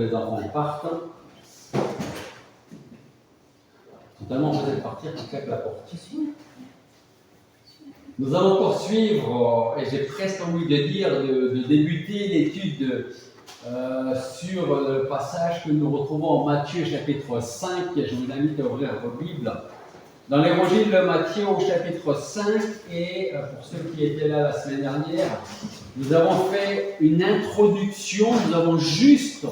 les enfants partent. Totalement peut-être partir qui claque la porte. Nous allons poursuivre, et j'ai presque envie de dire, de débuter l'étude sur le passage que nous retrouvons en Matthieu chapitre 5. Je vous invite à ouvrir vos Bibles. Dans l'évangile de Matthieu au chapitre 5, et pour ceux qui étaient là la semaine dernière, nous avons fait une introduction, nous avons juste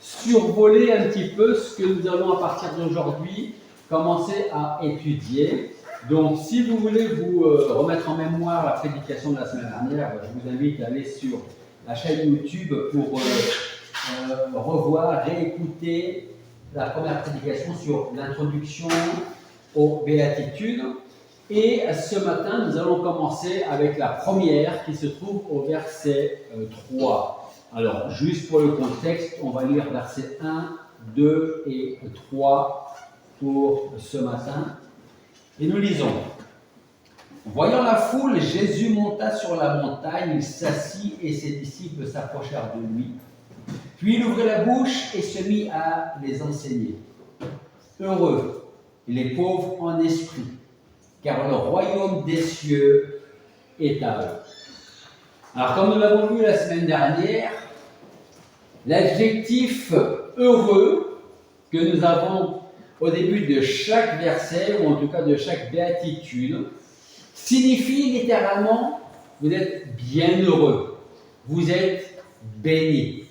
survolé un petit peu ce que nous allons à partir d'aujourd'hui commencer à étudier. Donc si vous voulez vous remettre en mémoire la prédication de la semaine dernière, je vous invite à aller sur la chaîne YouTube pour revoir, réécouter la première prédication sur l'introduction aux béatitudes. Et ce matin, nous allons commencer avec la première qui se trouve au verset 3. Alors, juste pour le contexte, on va lire versets 1, 2 et 3 pour ce matin. Et nous lisons. Voyant la foule, Jésus monta sur la montagne, il s'assit et ses disciples s'approchèrent de lui. Puis il ouvrit la bouche et se mit à les enseigner. Heureux les pauvres en esprit, car le royaume des cieux est à eux. Alors, comme nous l'avons vu la semaine dernière, l'adjectif heureux que nous avons au début de chaque verset, ou en tout cas de chaque béatitude, signifie littéralement vous êtes bienheureux, vous êtes bénis.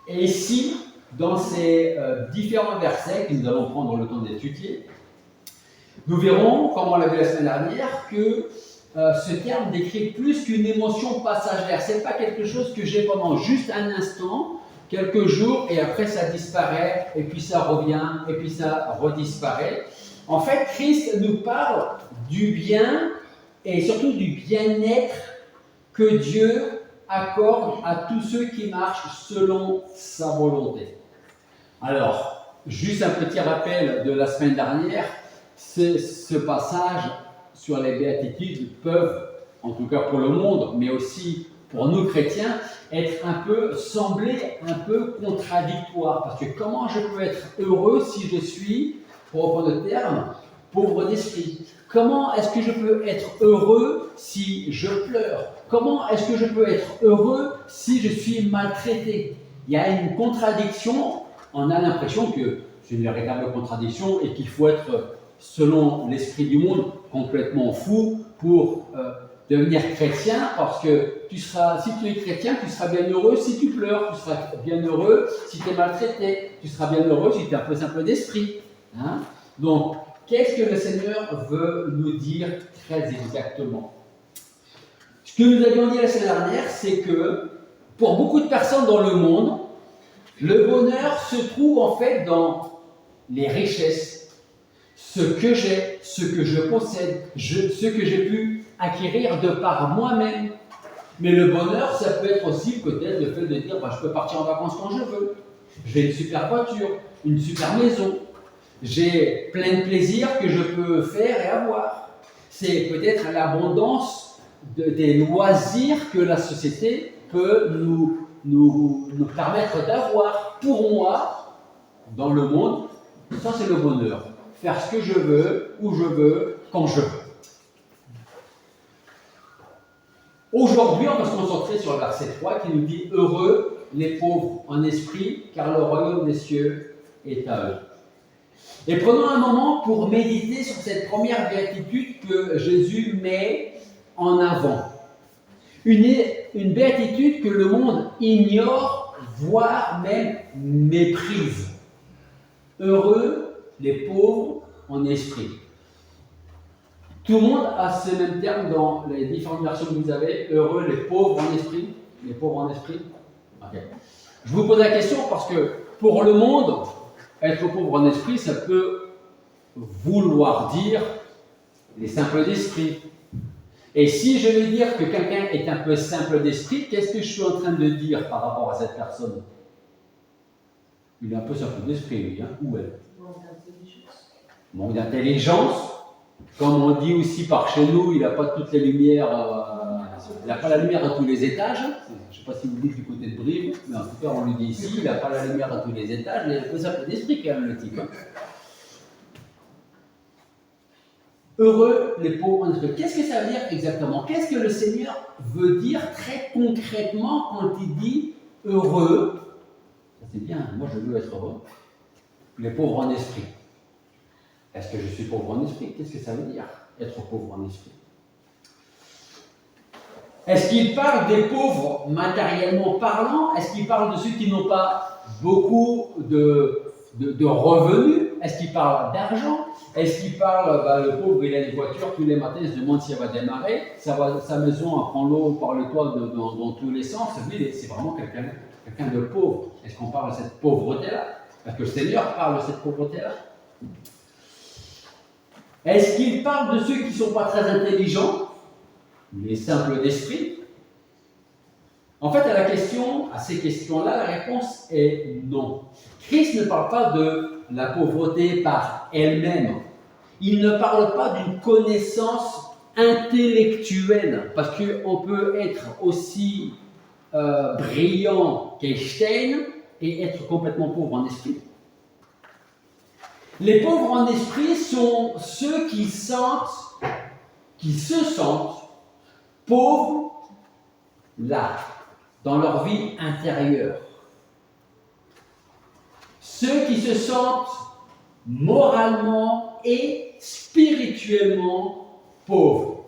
Et ici, dans ces différents versets que nous allons prendre le temps d'étudier, nous verrons, comme on l'a vu la semaine dernière, que ce terme décrit plus qu'une émotion passagère. Ce n'est pas quelque chose que j'ai pendant juste un instant, quelques jours, et après ça disparaît, et puis ça revient, et puis ça redisparaît. En fait, Christ nous parle du bien, et surtout du bien-être que Dieu accorde à tous ceux qui marchent selon sa volonté. Alors, juste un petit rappel de la semaine dernière, ce passage sur les béatitudes peuvent, en tout cas pour le monde, mais aussi pour nous chrétiens, sembler un peu contradictoire. Parce que comment je peux être heureux si je suis, pour reprendre le terme, pauvre d'esprit? Comment est-ce que je peux être heureux si je pleure? Comment est-ce que je peux être heureux si je suis maltraité? Il y a une contradiction. On a l'impression que c'est une véritable contradiction et qu'il faut être, selon l'esprit du monde, complètement fou pour devenir chrétien, parce que si tu es chrétien, tu seras bien heureux si tu pleures, tu seras bien heureux si tu es maltraité, tu seras bien heureux si tu es un peu simple d'esprit. Hein? Donc, qu'est-ce que le Seigneur veut nous dire très exactement? Ce que nous avions dit la semaine dernière, c'est que pour beaucoup de personnes dans le monde, le bonheur se trouve en fait dans les richesses, ce que j'ai, ce que je possède, ce que j'ai pu acquérir de par moi-même. Mais le bonheur, ça peut être aussi peut-être le fait de dire je peux partir en vacances quand je veux, j'ai une super voiture, une super maison, j'ai plein de plaisirs que je peux faire et avoir. C'est peut-être l'abondance des loisirs que la société peut nous permettre d'avoir. Pour moi, dans le monde, ça c'est le bonheur. Faire ce que je veux, où je veux, quand je veux. Aujourd'hui, on va se concentrer sur le verset 3 qui nous dit « Heureux les pauvres en esprit, car le royaume des cieux est à eux ». Et prenons un moment pour méditer sur cette première béatitude que Jésus met en avant. Une béatitude que le monde ignore, voire même méprise. Heureux les pauvres en esprit. Tout le monde a ce même terme dans les différentes versions que vous avez. Heureux les pauvres en esprit. Les pauvres en esprit. Okay. Je vous pose la question parce que pour le monde, être pauvre en esprit, ça peut vouloir dire les simples d'esprit. Et si je vais dire que quelqu'un est un peu simple d'esprit, qu'est-ce que je suis en train de dire par rapport à cette personne? Il est un peu simple d'esprit, lui, hein? Ou elle? Manque d'intelligence. Comme on dit aussi par chez nous, il n'a pas toutes les lumières il n'a pas la lumière à tous les étages. Je ne sais pas si vous le dites du côté de Brive, mais en tout cas, on le dit ici, il n'a pas la lumière à tous les étages, il a un peu ça d'esprit quand même, le type. Heureux les pauvres en esprit. Qu'est-ce que ça veut dire exactement? Qu'est-ce que le Seigneur veut dire très concrètement quand il dit heureux? Ça c'est bien, moi je veux être heureux. Les pauvres en esprit. Est-ce que je suis pauvre en esprit? Qu'est-ce que ça veut dire, être pauvre en esprit? Est-ce qu'il parle des pauvres matériellement parlant? Est-ce qu'il parle de ceux qui n'ont pas beaucoup de revenus? Est-ce qu'il parle d'argent? Est-ce qu'il parle, le pauvre, il a une voiture, tous les matins, il se demande si elle va démarrer, sa maison elle prend l'eau par le toit dans tous les sens. Lui, c'est vraiment quelqu'un de pauvre. Est-ce qu'on parle de cette pauvreté-là? Parce que le Seigneur parle de cette pauvreté-là. Est-ce qu'il parle de ceux qui ne sont pas très intelligents, les simples d'esprit? En fait, à ces questions-là, la réponse est non. Christ ne parle pas de la pauvreté par elle-même. Il ne parle pas d'une connaissance intellectuelle, parce qu'on peut être aussi brillant qu'Einstein et être complètement pauvre en esprit. Les pauvres en esprit sont ceux qui se sentent pauvres là, dans leur vie intérieure. Ceux qui se sentent moralement et spirituellement pauvres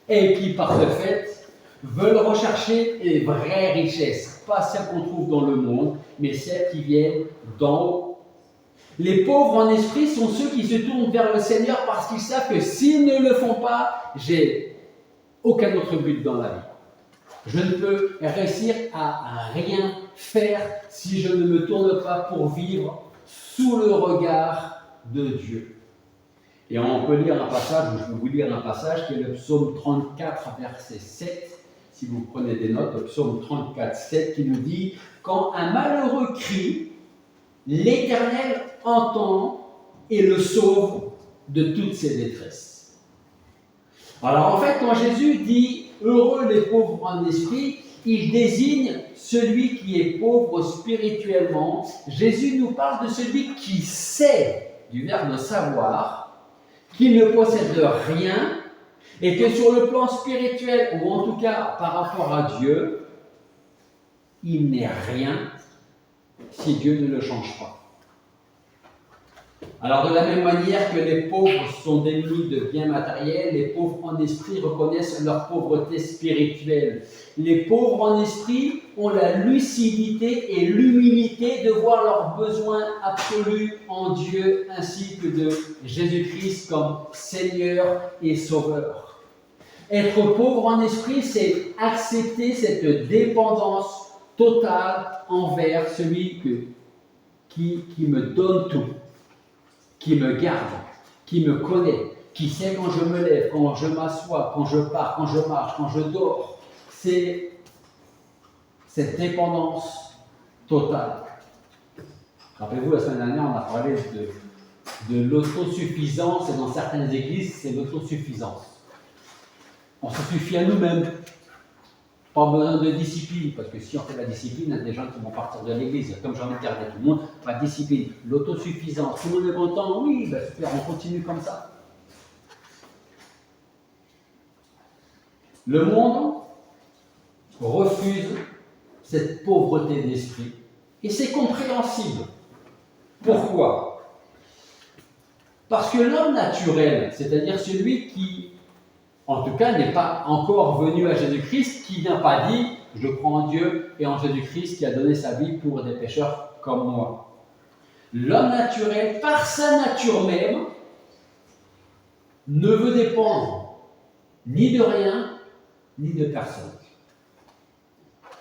et qui, par ce fait, veulent rechercher les vraies richesses, pas celles qu'on trouve dans le monde, mais celles qui viennent d'en haut. Les pauvres en esprit sont ceux qui se tournent vers le Seigneur parce qu'ils savent que s'ils ne le font pas, j'ai aucun autre but dans la vie. Je ne peux réussir à rien faire si je ne me tourne pas pour vivre sous le regard de Dieu. Et on peut lire un passage, je vais vous lire un passage qui est le psaume 34, verset 7. Si vous prenez des notes, le psaume 34, 7 qui nous dit « Quand un malheureux crie, l'Éternel entend et le sauve de toutes ses détresses. » Alors en fait, quand Jésus dit « Heureux les pauvres en esprit », il désigne celui qui est pauvre spirituellement. Jésus nous parle de celui qui sait, du verbe savoir, qu'il ne possède rien et que sur le plan spirituel, ou en tout cas par rapport à Dieu, il n'est rien si Dieu ne le change pas. Alors de la même manière que les pauvres sont démunis de biens matériels, les pauvres en esprit reconnaissent leur pauvreté spirituelle. Les pauvres en esprit ont la lucidité et l'humilité de voir leurs besoins absolus en Dieu ainsi que de Jésus-Christ comme Seigneur et Sauveur. Être pauvre en esprit, c'est accepter cette dépendance totale envers celui qui me donne tout, qui me garde, qui me connaît, qui sait quand je me lève, quand je m'assois, quand je pars, quand je marche, quand je dors. C'est cette dépendance totale. Rappelez-vous, la semaine dernière, on a parlé de l'autosuffisance, et dans certaines églises, c'est l'autosuffisance. On se suffit à nous-mêmes. Pas besoin de discipline, parce que si on fait la discipline, il y a des gens qui vont partir de l'église. Comme j'en ai dit à tout le monde, pas de discipline. L'autosuffisance, tout le monde est content, oui, ben super, on continue comme ça. Le monde refuse cette pauvreté d'esprit, et c'est compréhensible. Pourquoi? Parce que l'homme naturel, c'est-à-dire celui qui, en tout cas, n'est pas encore venu à Jésus-Christ, qui n'a pas dit « je crois en Dieu et en Jésus-Christ qui a donné sa vie pour des pécheurs comme moi ». L'homme naturel, par sa nature même, ne veut dépendre ni de rien, ni de personne.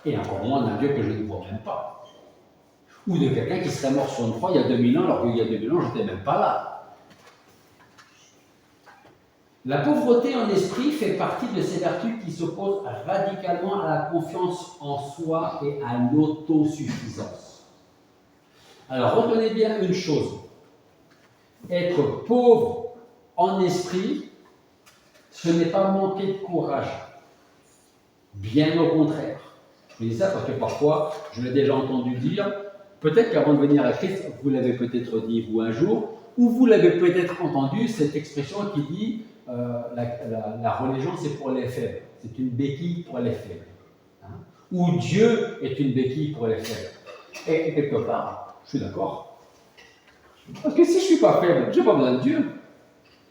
Et encore moins d'un Dieu que je ne vois même pas. Ou de quelqu'un qui serait mort sur une croix il y a 2000 ans, alors qu'il y a 2000 ans, je n'étais même pas là. La pauvreté en esprit fait partie de ces vertus qui s'opposent radicalement à la confiance en soi et à l'autosuffisance. Alors retenez bien une chose, être pauvre en esprit, ce n'est pas manquer de courage. Bien au contraire. Je dis ça parce que parfois, je l'ai déjà entendu dire, peut-être qu'avant de venir à Christ, vous l'avez peut-être dit vous un jour, ou vous l'avez peut-être entendu, cette expression qui dit la religion c'est pour les faibles, c'est une béquille pour les faibles. Hein? Ou Dieu est une béquille pour les faibles. Et quelque part, je suis d'accord. Parce que si je ne suis pas faible, je n'ai pas besoin de Dieu.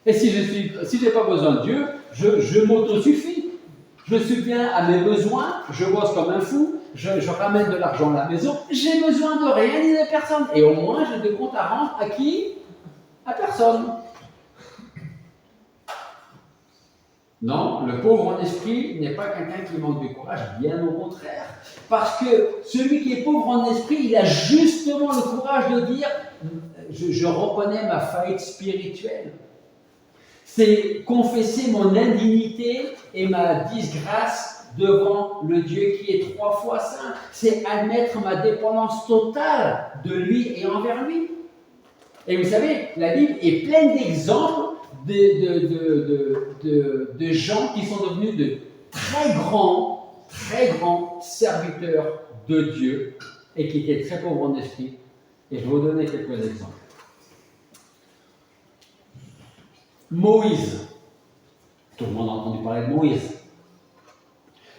Et si je n'ai pas besoin de Dieu, je m'autosuffis. Je subviens à mes besoins, je bosse comme un fou, je ramène de l'argent à la maison, j'ai besoin de rien ni de personne. Et au moins, j'ai des comptes à rendre à qui? À personne. Non, le pauvre en esprit n'est pas quelqu'un qui manque de courage, bien au contraire. Parce que celui qui est pauvre en esprit, il a justement le courage de dire je reconnais ma faillite spirituelle. C'est confesser mon indignité et ma disgrâce devant le Dieu qui est 3 fois saint. C'est admettre ma dépendance totale de lui et envers lui. Et vous savez, la Bible est pleine d'exemples de gens qui sont devenus de très grands serviteurs de Dieu et qui étaient très pauvres en esprit. Et je vais vous donner quelques exemples. Moïse. Tout le monde a entendu parler de Moïse.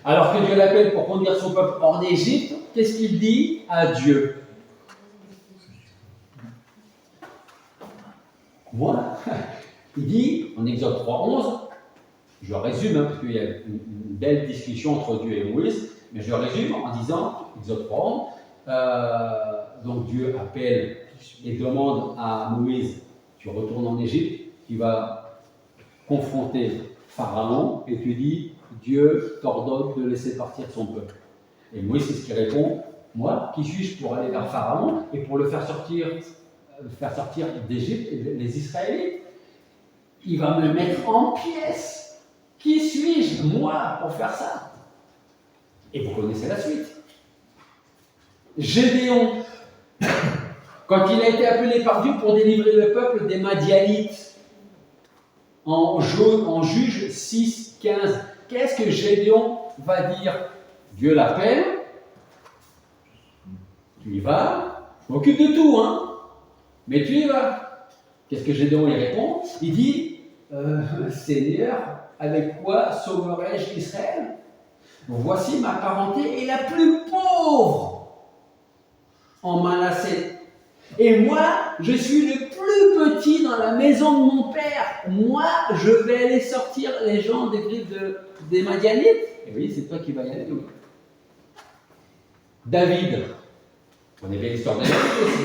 Alors que Dieu l'appelle pour conduire son peuple hors d'Égypte, qu'est-ce qu'il dit à Dieu? Moi, il dit, en Exode 3.11, je résume, parce qu'il y a une belle discussion entre Dieu et Moïse, mais je résume en disant, Exode 3.11, donc Dieu appelle et demande à Moïse, tu retournes en Égypte, tu vas confronter Pharaon, et tu dis, Dieu t'ordonne de laisser partir son peuple. Et Moïse, c'est ce qu'il répond, moi, qui suis-je pour aller vers Pharaon et pour le faire sortir d'Égypte les Israélites? Il va me mettre en pièces. Qui suis-je, moi, pour faire ça? Et vous connaissez la suite. Gédéon, quand il a été appelé par Dieu pour délivrer le peuple des Madianites, en Juge 6, 15, qu'est-ce que Gédéon va dire? Dieu l'appelle, tu y vas, je m'occupe de tout, hein, mais tu y vas. Qu'est-ce que Gédéon y répond? Il dit, Seigneur, avec quoi sauverai-je Israël? Voici ma parenté est la plus pauvre en Manassé. Et moi, je suis le plus petit dans la maison de mon père. Moi, je vais aller sortir les gens des griffes des Madianites. Et oui, c'est toi qui vas y aller. Oui. David. On est bien l'histoire de David aussi.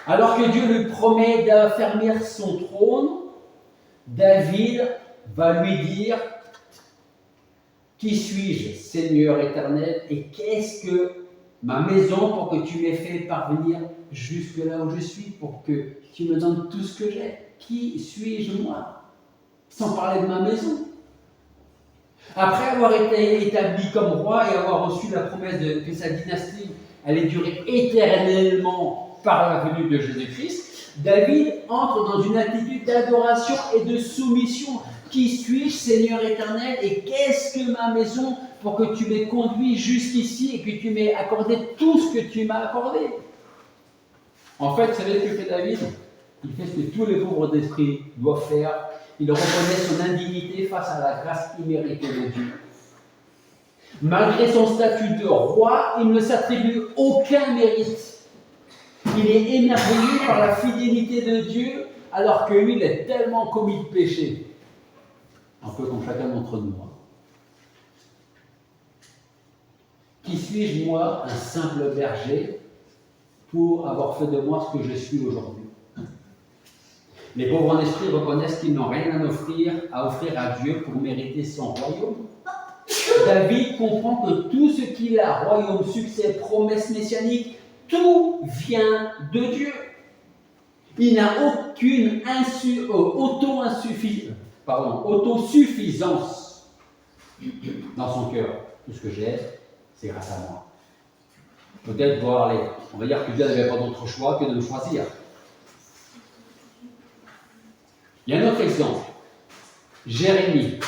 Alors que Dieu lui promet d'affermir son trône, David va lui dire, qui suis-je, Seigneur éternel, et qu'est-ce que ma maison pour que tu m'aies fait parvenir jusque là où je suis, pour que tu me donnes tout ce que j'ai? Qui suis-je moi? Sans parler de ma maison. Après avoir été établi comme roi et avoir reçu la promesse que sa dynastie allait durer éternellement par la venue de Jésus-Christ, David entre dans une attitude d'adoration et de soumission. Qui suis-je, Seigneur éternel, et qu'est-ce que ma maison pour que tu m'aies conduit jusqu'ici et que tu m'aies accordé tout ce que tu m'as accordé? En fait, vous savez ce que fait David? Il fait ce que tous les pauvres d'esprit doivent faire. Il reconnaît son indignité face à la grâce imméritée de Dieu. Malgré son statut de roi, il ne s'attribue aucun mérite. Il est émerveillé par la fidélité de Dieu, alors que lui, il est tellement commis de péché. Un peu comme chacun d'entre nous. Qui suis-je, moi, un simple berger, pour avoir fait de moi ce que je suis aujourd'hui? Les pauvres en esprit reconnaissent qu'ils n'ont rien à offrir à Dieu pour mériter son royaume. David comprend que tout ce qu'il a, royaume, succès, promesses messianiques, tout vient de Dieu. Il n'a aucune autosuffisance dans son cœur. Tout ce que j'ai, c'est grâce à moi. Peut-être on va dire que Dieu n'avait pas d'autre choix que de le choisir. Il y a un autre exemple. Jérémie.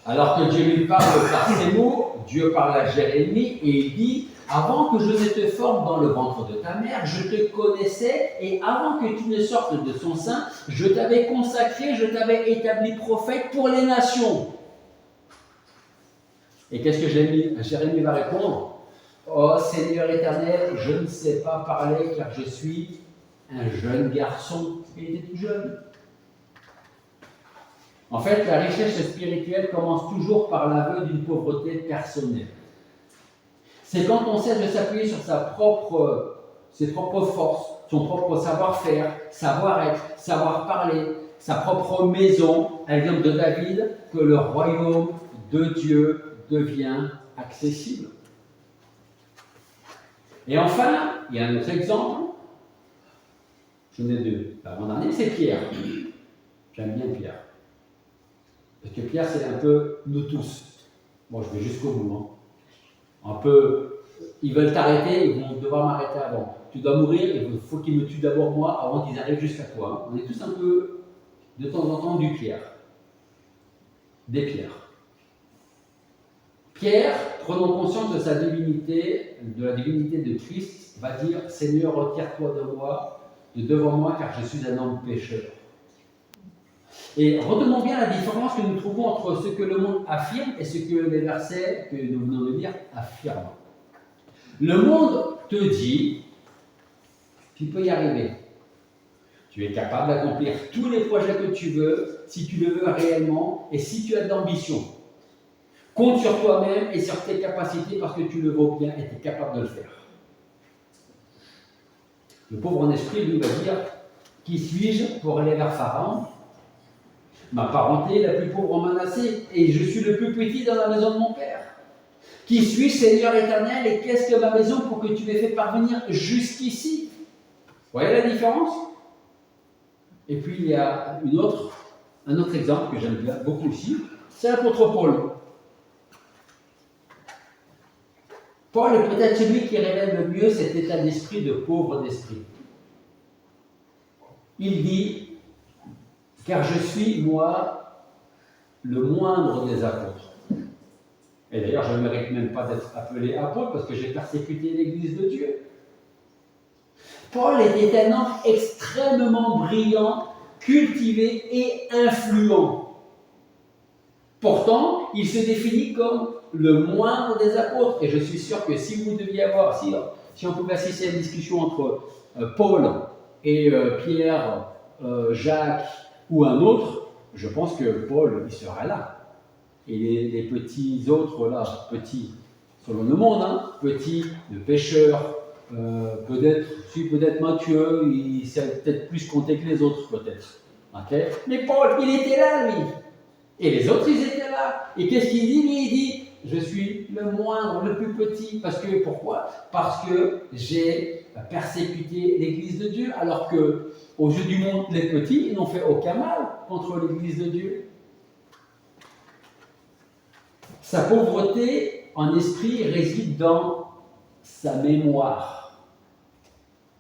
Alors que Dieu lui parle par ces mots, Dieu parle à Jérémie et il dit « Avant que je ne te forme dans le ventre de ta mère, je te connaissais et avant que tu ne sortes de son sein, je t'avais consacré, je t'avais établi prophète pour les nations. » Et qu'est-ce que Jérémie va répondre? « Oh Seigneur éternel, je ne sais pas parler car je suis un jeune garçon. » Il était tout jeune. En fait, la richesse spirituelle commence toujours par l'aveu d'une pauvreté personnelle. C'est quand on cesse de s'appuyer sur ses propres forces, son propre savoir-faire, savoir-être, savoir parler, sa propre maison, à l'exemple de David, que le royaume de Dieu devient accessible. Et enfin, il y a un autre exemple, j'en ai deux. L'avant-dernier, c'est Pierre. J'aime bien Pierre. Parce que Pierre, c'est un peu nous tous. Bon, je vais jusqu'au bout. Un peu, ils veulent t'arrêter, ils vont devoir m'arrêter avant. Tu dois mourir, il faut qu'ils me tuent d'abord moi avant qu'ils arrivent jusqu'à toi. On est tous un peu, de temps en temps, du Pierre. Des pierres. Pierre, prenant conscience de sa divinité, de la divinité de Christ, va dire « Seigneur, retire-toi de devant moi, car je suis un homme pécheur. » Et retenons bien la différence que nous trouvons entre ce que le monde affirme et ce que les versets que nous venons de lire affirment. Le monde te dit, tu peux y arriver. Tu es capable d'accomplir tous les projets que tu veux, si tu le veux réellement et si tu as de l'ambition. Compte sur toi-même et sur tes capacités parce que tu le vaux bien et tu es capable de le faire. Le pauvre en esprit lui va dire, qui suis-je pour aller vers Pharaon? Ma parenté est la plus pauvre en Manassé, et je suis le plus petit dans la maison de mon père. Qui suis-je, Seigneur éternel, et qu'est-ce que ma maison pour que tu m'aies fait parvenir jusqu'ici? Vous voyez la différence? Et puis il y a un autre exemple que j'aime bien beaucoup aussi, c'est l'apôtre Paul. Paul est peut-être celui qui révèle le mieux cet état d'esprit de pauvre d'esprit. Il dit, car je suis, moi, le moindre des apôtres. Et d'ailleurs, je ne mérite même pas d'être appelé apôtre parce que j'ai persécuté l'Église de Dieu. Paul était un homme extrêmement brillant, cultivé et influent. Pourtant, il se définit comme le moindre des apôtres. Et je suis sûr que si vous deviez avoir, si on pouvait assister à une discussion entre Paul et Pierre, Jacques ou un autre, je pense que Paul, il serait là. Et les petits autres, là, petits, selon le monde, hein, petits, de pêcheurs, peut-être Matthieu, il sait peut-être plus compter que les autres, peut-être. Okay? Mais Paul, il était là, lui. Et les autres, ils étaient là. Et qu'est-ce qu'il dit, lui? Il dit, je suis le moindre, le plus petit. Parce que, pourquoi? Parce que j'ai persécuté l'Église de Dieu, alors que, aux yeux du monde, les petits, ils n'ont fait aucun mal contre l'Église de Dieu. Sa pauvreté en esprit réside dans sa mémoire.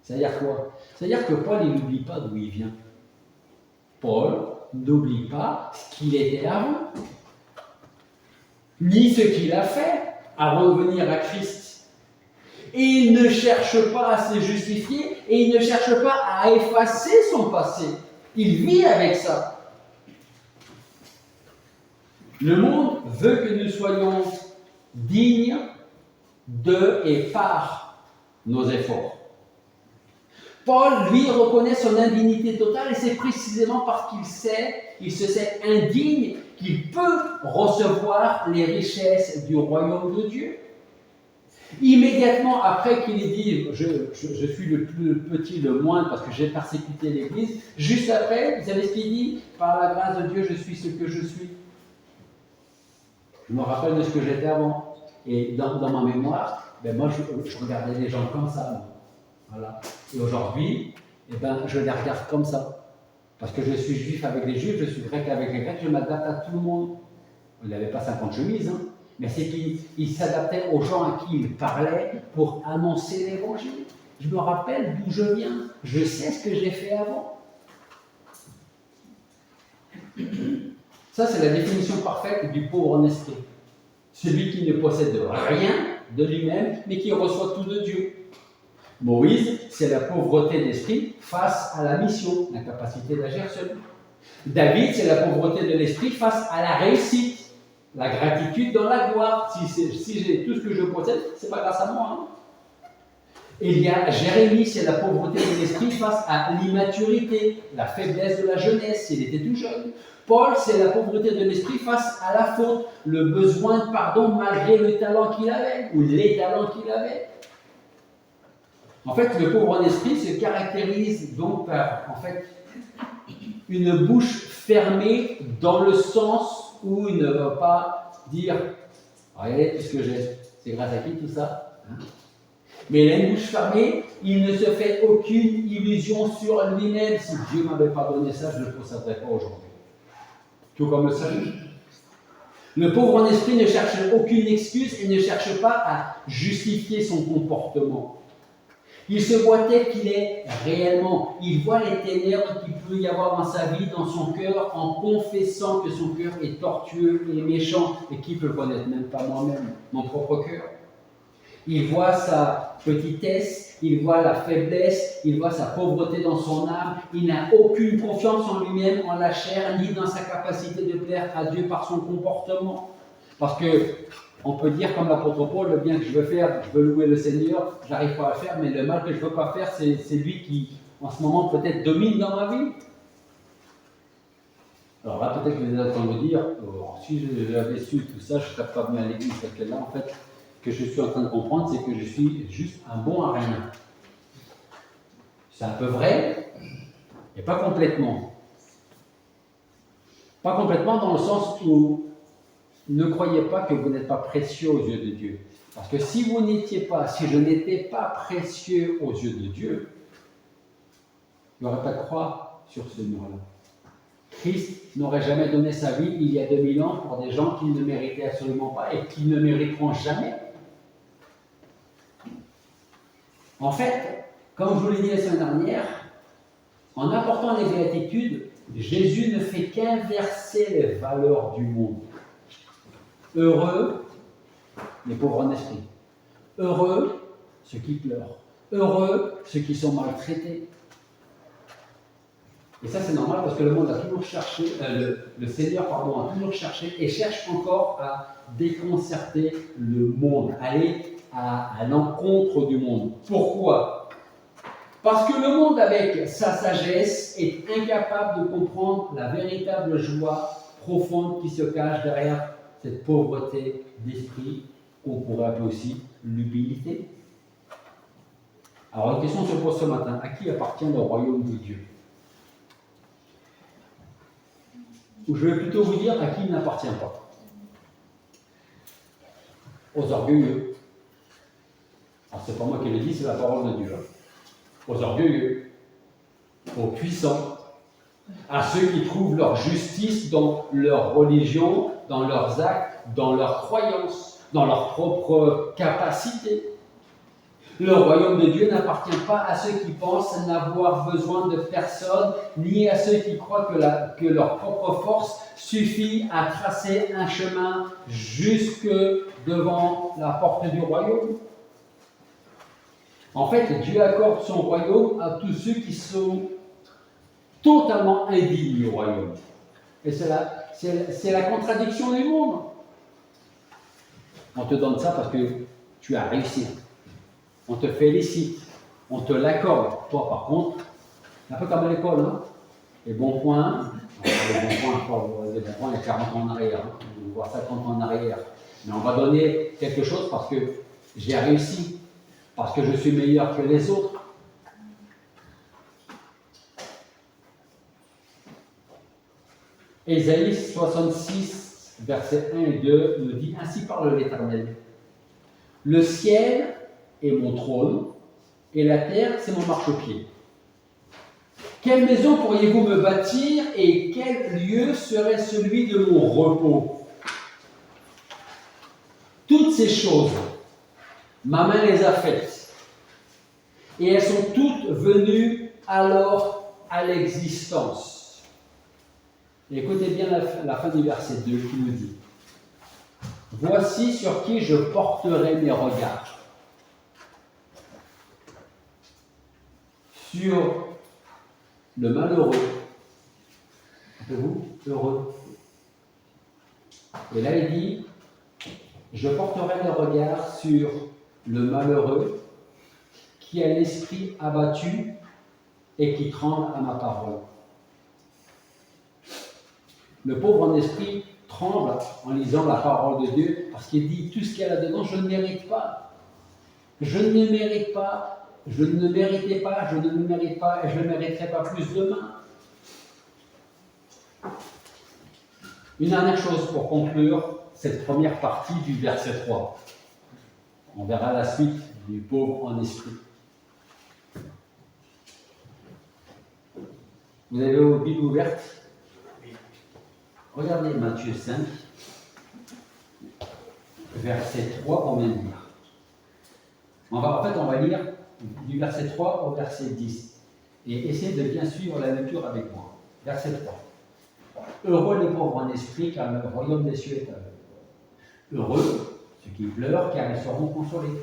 C'est-à-dire quoi? C'est-à-dire que Paul, il n'oublie pas d'où il vient. Paul n'oublie pas ce qu'il était avant, ni ce qu'il a fait avant de venir à Christ. Et il ne cherche pas à se justifier et il ne cherche pas à effacer son passé. Il vit avec ça. Le monde veut que nous soyons dignes de et par nos efforts. Paul, lui, reconnaît son indignité totale et c'est précisément parce qu'il se sait indigne qu'il peut recevoir les richesses du royaume de Dieu. Immédiatement après qu'il ait dit « je suis le plus petit, le moindre parce que j'ai persécuté l'Église », juste après, vous savez ce qu'il dit? « Par la grâce de Dieu, je suis ce que je suis ». Je me rappelle de ce que j'étais avant. Et dans ma mémoire, moi, je regardais les gens comme ça. Voilà. Et aujourd'hui, je les regarde comme ça. Parce que je suis juif avec les juifs, je suis grec avec les grecs, je m'adapte à tout le monde. Il n'avait pas 50 chemises, hein, mais c'est qu'il s'adaptait aux gens à qui il parlait pour annoncer l'évangile. Je me rappelle d'où je viens. Je sais ce que j'ai fait avant. Ça, c'est la définition parfaite du pauvre en esprit. Celui qui ne possède rien de lui-même, mais qui reçoit tout de Dieu. Moïse, c'est la pauvreté d'esprit face à la mission, l'incapacité d'agir seul. David, c'est la pauvreté de l'esprit face à la réussite, la gratitude dans la gloire. Si j'ai tout ce que je possède, c'est pas grâce à moi. Hein. Il y a Jérémie, c'est la pauvreté de l'esprit face à l'immaturité, la faiblesse de la jeunesse, il était tout jeune. Paul, c'est la pauvreté de l'esprit face à la faute, le besoin de pardon malgré le talent qu'il avait, ou les talents qu'il avait. En fait, le pauvre en esprit se caractérise donc par, une bouche fermée dans le sens où il ne va pas dire « Regardez tout ce que j'ai, c'est grâce à qui tout ça hein ?» Mais il a une bouche fermée, il ne se fait aucune illusion sur lui-même. Si Dieu ne m'avait pas donné ça, je ne le posséderais pas aujourd'hui. Tout comme le salut. Le pauvre en esprit ne cherche aucune excuse et ne cherche pas à justifier son comportement. Il se voit tel qu'il est réellement. Il voit les ténèbres qu'il peut y avoir dans sa vie, dans son cœur, en confessant que son cœur est tortueux et méchant. Et qui peut le connaître? Même pas moi-même, mon propre cœur. Il voit sa petitesse, il voit la faiblesse, il voit sa pauvreté dans son âme. Il n'a aucune confiance en lui-même, en la chair, ni dans sa capacité de plaire à Dieu par son comportement. Parce que on peut dire comme l'apôtre Paul, le bien que je veux faire, je veux louer le Seigneur, j'arrive pas à le faire, mais le mal que je ne veux pas faire, c'est lui qui, en ce moment, peut-être domine dans ma vie. Alors là, peut-être que vous êtes en train de me dire, si j'avais su tout ça, je ne serais pas venu à l'église. Parce que là, en fait, ce que je suis en train de comprendre, c'est que je suis juste un bon à rien. C'est un peu vrai, mais pas complètement. Pas complètement dans le sens où ne croyez pas que vous n'êtes pas précieux aux yeux de Dieu. Parce que si vous n'étiez pas, si je n'étais pas précieux aux yeux de Dieu, il n'y aurait pas de croix sur ce mur-là. Christ n'aurait jamais donné sa vie il y a 2000 ans pour des gens qui ne méritaient absolument pas et qui ne mériteront jamais. En fait, comme je vous l'ai dit la semaine dernière, en apportant les béatitudes, Jésus ne fait qu'inverser les valeurs du monde. Heureux les pauvres en esprit. Heureux ceux qui pleurent. Heureux ceux qui sont maltraités. Et ça, c'est normal parce que le monde a toujours cherché, le Seigneur a toujours cherché et cherche encore à déconcerter le monde, aller à l'encontre du monde. Pourquoi? Parce que le monde, avec sa sagesse, est incapable de comprendre la véritable joie profonde qui se cache derrière cette pauvreté d'esprit qu'on pourrait appeler aussi l'humilité. Alors, une question se pose ce matin. À qui appartient le royaume de Dieu? Ou je vais plutôt vous dire à qui il n'appartient pas. Aux orgueilleux. Alors, c'est pas moi qui le dis, c'est la parole de Dieu. Aux orgueilleux, aux puissants, à ceux qui trouvent leur justice dans leur religion, dans leurs actes, dans leurs croyances, dans leur propre capacité. Le royaume de Dieu n'appartient pas à ceux qui pensent n'avoir besoin de personne, ni à ceux qui croient que leur propre force suffit à tracer un chemin jusque devant la porte du royaume. En fait, Dieu accorde son royaume à tous ceux qui sont totalement indignes du royaume. Et c'est la contradiction du monde. On te donne ça parce que tu as réussi. On te félicite. On te l'accorde. Toi, par contre, un peu comme à l'école, hein, les bons points, les bons points, il y a 40 ans en arrière, hein, on va voir 50 ans en arrière. Mais on va donner quelque chose parce que j'ai réussi, parce que je suis meilleur que les autres. Ésaïe 66, versets 1 et 2 nous dit: ainsi parle l'Éternel. Le ciel est mon trône, et la terre, c'est mon marchepied. Quelle maison pourriez-vous me bâtir, et quel lieu serait celui de mon repos? Toutes ces choses, ma main les a faites, et elles sont toutes venues alors à l'existence. Et écoutez bien la fin du verset 2 qui nous dit: voici sur qui je porterai mes regards. Sur le malheureux. Vous, heureux. Et là, il dit: je porterai mes regards sur le malheureux qui a l'esprit abattu et qui tremble à ma parole. Le pauvre en esprit tremble en lisant la parole de Dieu parce qu'il dit tout ce qu'il y a là-dedans, je ne mérite pas. Je ne mérite pas, je ne méritais pas, je ne me mérite pas et je ne mériterai pas plus demain. Une dernière chose pour conclure cette première partie du verset 3. On verra la suite du pauvre en esprit. Vous avez vos Bibles ouvertes? Regardez Matthieu 5, verset 3 qu'on vient de lire. On va lire du verset 3 au verset 10. Et essayez de bien suivre la lecture avec moi. Verset 3. Heureux les pauvres en esprit, car le royaume des cieux est à eux. Heureux ceux qui pleurent, car ils seront consolés.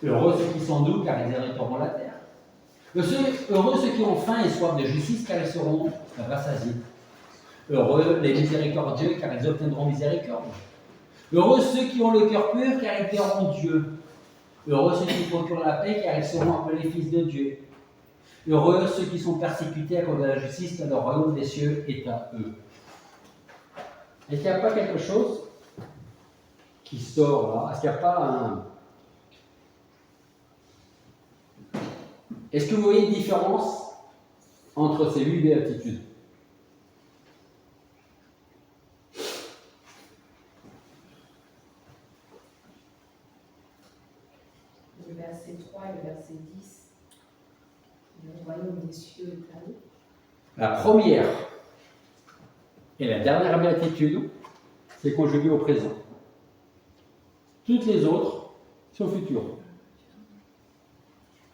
Heureux ceux qui sont doux, car ils hériteront la terre. Heureux ceux qui ont faim et soif de justice, car ils seront rassasiés. Heureux les miséricordieux, car ils obtiendront miséricorde. Heureux ceux qui ont le cœur pur, car ils verront Dieu. Heureux ceux qui procurent la paix, car ils seront appelés fils de Dieu. Heureux ceux qui sont persécutés à cause de la justice, car le royaume des cieux est à eux. Est-ce qu'il n'y a pas quelque chose qui sort là? Est-ce qu'il n'y a pas un... Est-ce que vous voyez une différence entre ces 8 béatitudes? Le verset 3 et le verset 10, le royaume des cieux est à eux. La première et la dernière béatitude, c'est conjugué au présent. Toutes les autres, c'est au futur.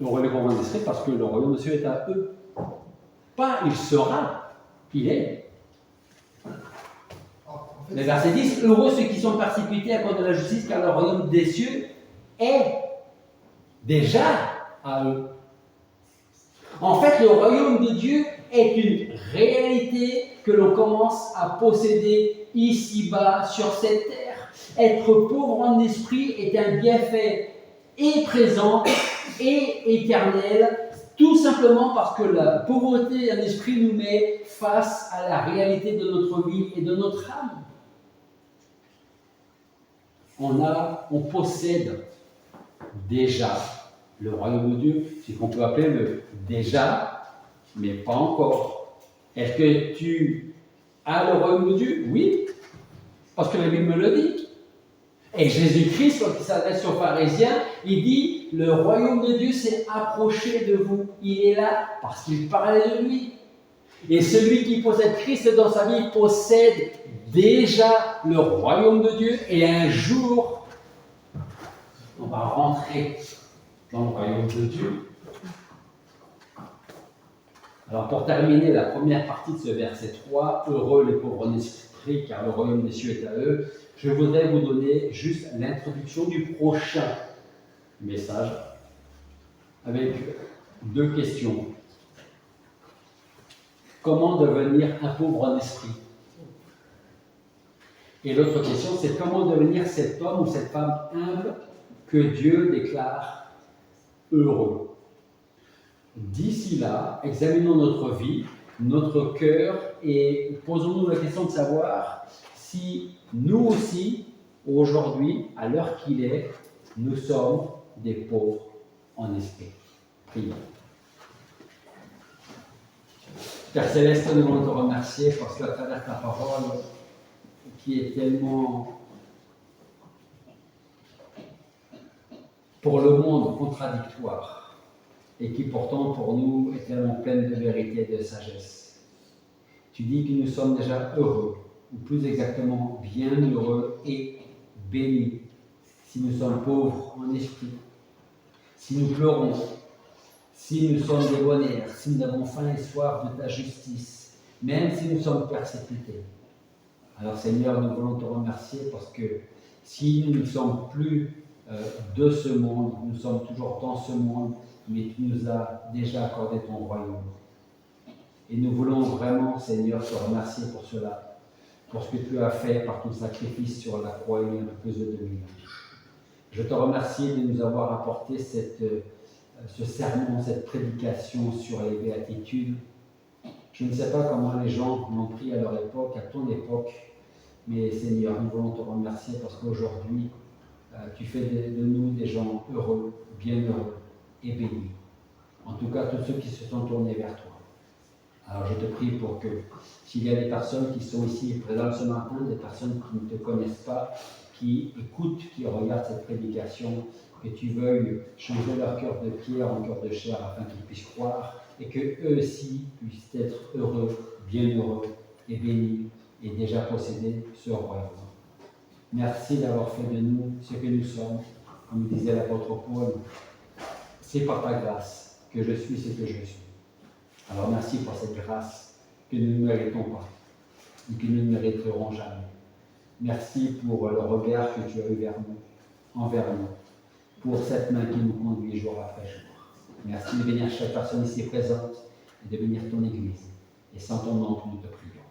Heureux les pauvres en esprit, parce que le royaume des cieux est à eux. Pas il sera, il est. Le verset 10, heureux ceux qui sont persécutés à cause de la justice, car le royaume des cieux est déjà à eux. En fait, le royaume de Dieu est une réalité que l'on commence à posséder ici-bas, sur cette terre. Être pauvre en esprit est un bienfait et présent et éternel, tout simplement parce que la pauvreté en esprit nous met face à la réalité de notre vie et de notre âme. On possède déjà le royaume de Dieu, c'est ce qu'on peut appeler le déjà, mais pas encore. Est-ce que tu as le royaume de Dieu? Oui, parce que la Bible me le dit. Et Jésus-Christ, quand il s'adresse aux pharisiens, il dit, le royaume de Dieu s'est approché de vous. Il est là parce qu'il parlait de lui. Et celui qui possède Christ dans sa vie possède déjà le royaume de Dieu. Et un jour, on va rentrer dans le royaume de Dieu. Alors pour terminer la première partie de ce verset 3, heureux les pauvres en esprit, car le royaume des cieux est à eux, je voudrais vous donner juste l'introduction du prochain message avec 2 questions. Comment devenir un pauvre en esprit? Et l'autre question, c'est comment devenir cet homme ou cette femme humble que Dieu déclare heureux. D'ici là, examinons notre vie, notre cœur et posons-nous la question de savoir si nous aussi, aujourd'hui, à l'heure qu'il est, nous sommes des pauvres en esprit. Prions. Père Céleste, nous voulons te remercier parce qu'à travers ta parole, qui est tellement, pour le monde, contradictoire, et qui pourtant, pour nous, est tellement pleine de vérité et de sagesse. Tu dis que nous sommes déjà heureux, ou plus exactement, bien heureux et bénis, si nous sommes pauvres en esprit, si nous pleurons, si nous sommes débonnaires, si nous avons faim et soif de ta justice, même si nous sommes persécutés. Alors Seigneur, nous voulons te remercier parce que si nous ne sommes plus de ce monde, nous sommes toujours dans ce monde, mais tu nous as déjà accordé ton royaume. Et nous voulons vraiment, Seigneur, te remercier pour cela, pour ce que tu as fait par ton sacrifice sur la croix il y a un peu plus de 2000 ans. Je te remercie de nous avoir apporté ce sermon, cette prédication sur les béatitudes. Je ne sais pas comment les gens l'ont pris à leur époque, à ton époque, mais Seigneur, nous voulons te remercier parce qu'aujourd'hui, tu fais de nous des gens heureux, bienheureux et bénis. En tout cas, tous ceux qui se sont tournés vers toi. Alors je te prie pour que, s'il y a des personnes qui sont ici présentes ce matin, des personnes qui ne te connaissent pas, qui écoutent, qui regardent cette prédication, que tu veuilles changer leur cœur de pierre en cœur de chair afin qu'ils puissent croire et qu'eux aussi puissent être heureux, bienheureux et bénis et déjà posséder ce royaume. Merci d'avoir fait de nous ce que nous sommes. Comme disait l'apôtre Paul, c'est par ta grâce que je suis ce que je suis. Alors merci pour cette grâce que nous ne méritons pas et que nous ne mériterons jamais. Merci pour le regard que tu as eu envers nous, pour cette main qui nous conduit jour après jour. Merci de bénir chaque personne ici présente et de bénir ton Église. Et sans ton nom, nous te prions.